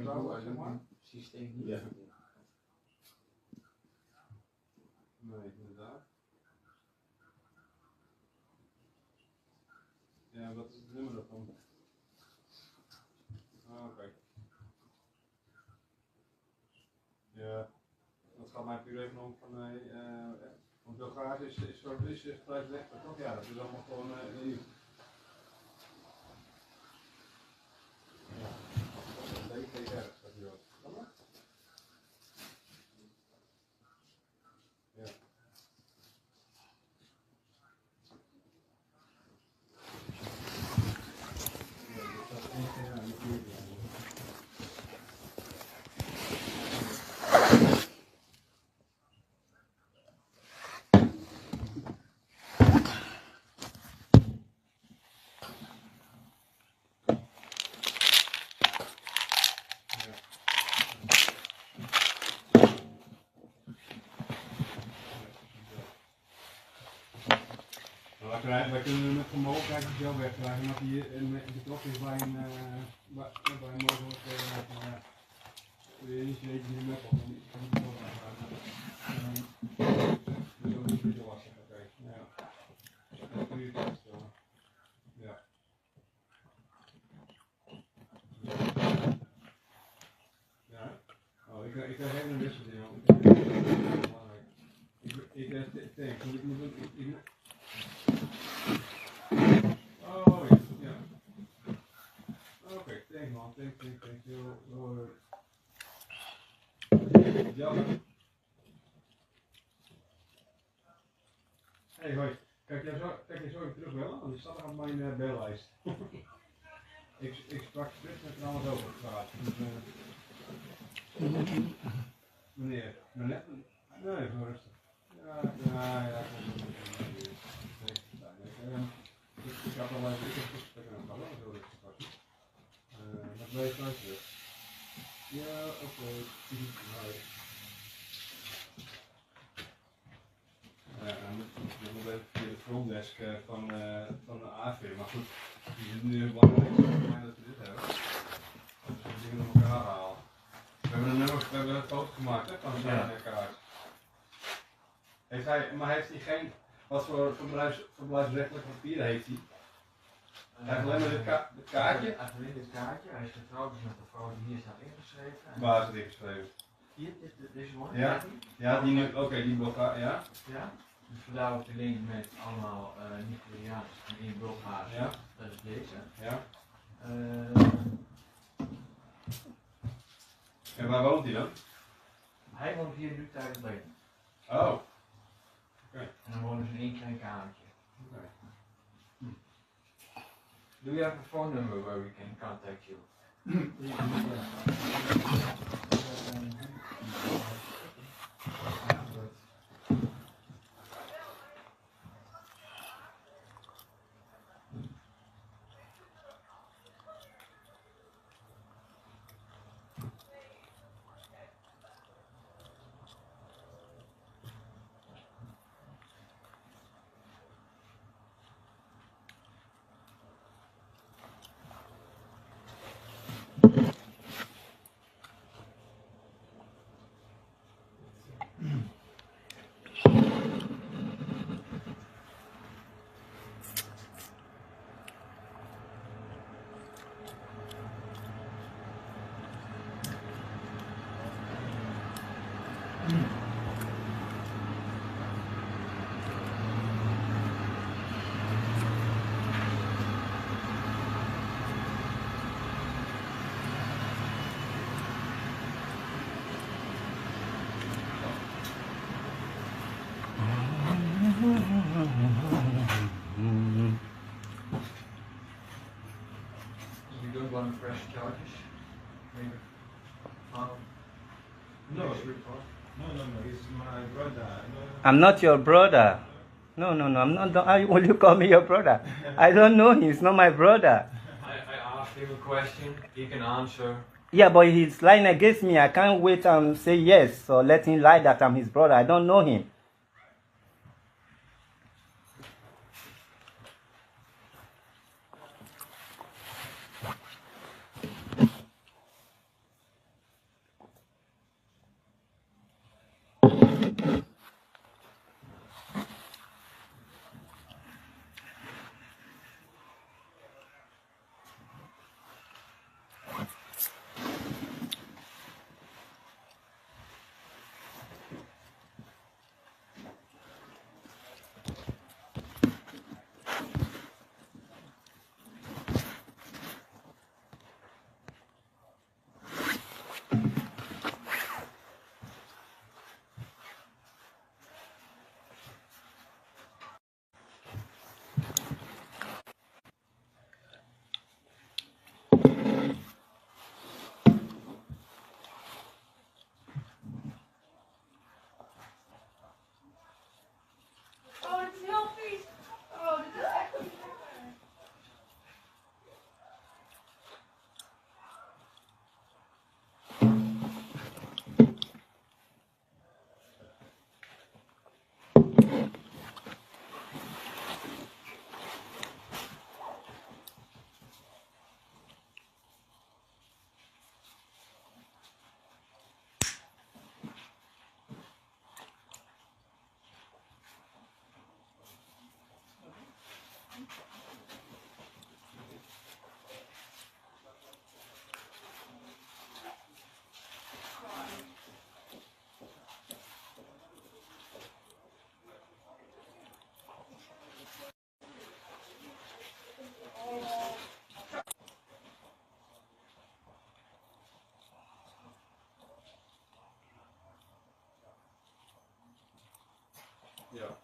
Zo, zeg maar. Systeem niet. Ja. Nee, inderdaad. Ja, wat is het nummer daarvan? Ah, oké. Ja, dat gaat mij puur even om van want Bulgaars is gelijk rechter, toch? Ja, dat is allemaal gewoon EU. Ja, DPR staat hier ook. Kan dat? Ja. Wij kunnen met vermogen zo wegdragen, maar die betrokken is bij een mogelijk niet weten die met of niet. Zo is het heel lastig, oké. Ja. Dat kun je tegenstellen. Ja. Ja. Oh, ik krijg even een wisseling. Ik denk, ik moet. Oh ja. Oké, thanks man, thank you. Jammer. Hey, hoi. Kijk jij zo even terugbellen? Want die staat nog op mijn bellijst. ik sprak straks met een alles over gepraat. Meneer, nee, gewoon rustig. Ja. Ik had al even gesprek aan het ballen, zo rustig was. Dat ben je thuis terug. Ja, oké. Ik moet even via de frontdesk van de AV, maar goed, die is nu belangrijk voor mij dat we dit hebben. Dus we dingen op elkaar halen. We hebben een foto gemaakt hè, van zijn kaart. Heeft hij geen, wat voor verblijfsrechtelijk papier heeft hij? Hij heeft alleen maar dit kaartje? Hij heeft alleen dit kaartje, hij is getrouwd dus met de vrouw die hier staat ingeschreven. Waar is het ingeschreven? Hier, deze man? Ja, die nu, oké, die Bulgaar, ja. Ja, dus vandaar ook de link met allemaal niet-Koreaans en één Bulgaars. Ja. Dat is deze. Ja. En waar woont hij dan? Hij woont hier nu tijdens leven. Oh. Oké. En dan wonen ze in één klein kamertje. Okay. Do you have a phone number where we can contact you? Want to press charges? Maybe. No, he's my brother. I'm not your brother. No, I'm not. How will you call me your brother? I don't know him. He's not my brother. I asked him a question. He can answer. Yeah, but he's lying against me. I can't wait and say yes or let him lie that I'm his brother. I don't know him. Ja.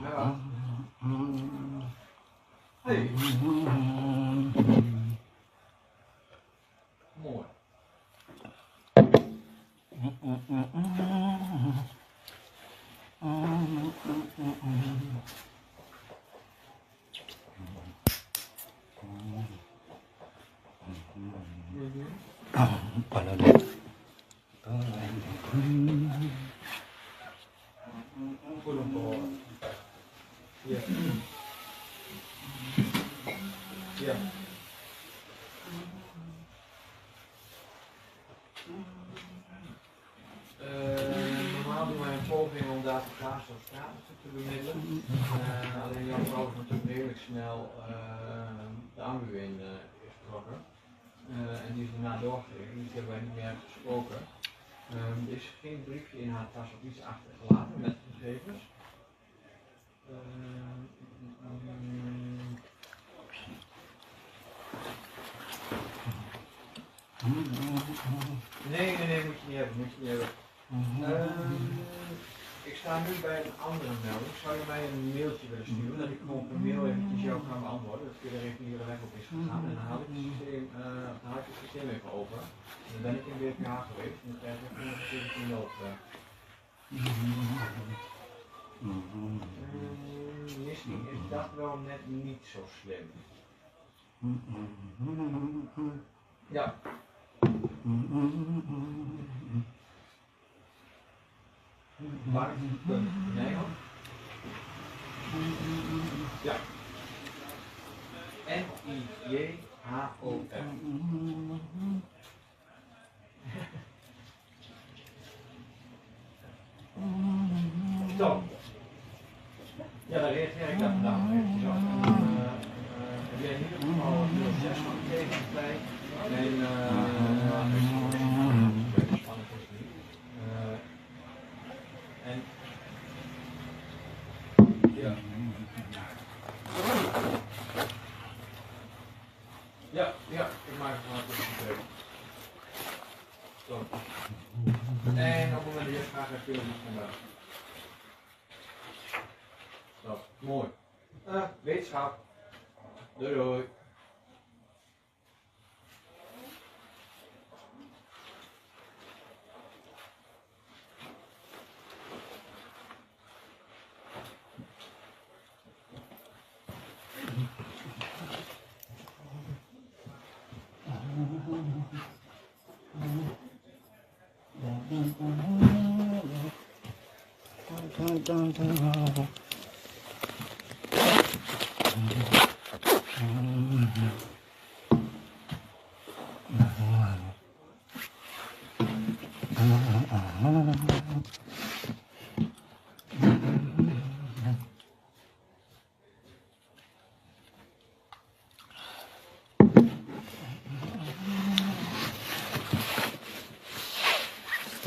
Ja. Hey. Mooi. Voel hem horen. Ja. Ja. Normaal doen wij een poging om daar plaatsen of straten te bemiddelen. Alleen Jan Roos natuurlijk redelijk snel de ambu in is getrokken. En die is daarna doorgegeven, die hebben wij niet meer gesproken. Er is geen briefje in haar tas of iets achtergelaten met gegevens. Nee, moet je niet hebben, ik sta nu bij een andere melding. Zou je mij een mailtje willen sturen, dat ik gewoon per mail eventjes jou kan beantwoorden, dat je er even niet weg op is gegaan. En dan haal ik het systeem even open. En dan ben ik in WPH geweest en dan krijg ik 117 op. Misschien is dat wel net niet zo slim. Ja. Waar is het punt? Nederland? Ja. N-I-J-H-O-F. Zo. Ja, daar reageer ik daar vandaag nog eventjes op. Heb jij in ieder geval 06 van gegeven bij mijn en ja. Ja, ik maak het maar even. Zo. En op het moment dat je graag hebt, kun je het vandaag. Zo, mooi. Wetenschap. Doei doei.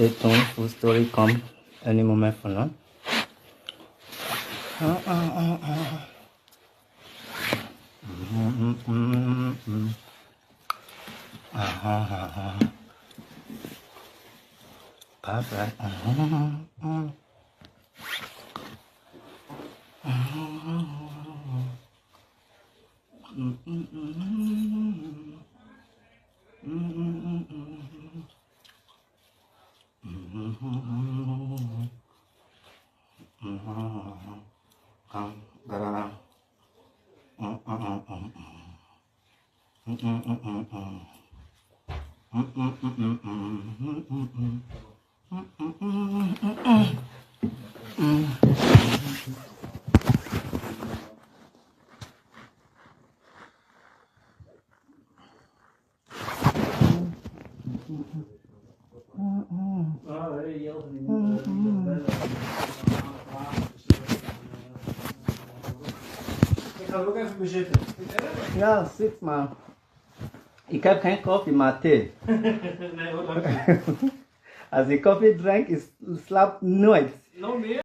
Stay tuned. Full story come any moment from now. Perfect. Ik ga ook even bezitten. Ja, zit maar. Ik heb geen koffie, maar thee. Nee hoor, dank je. Als ik koffie drink, is slaap nooit. Nog meer?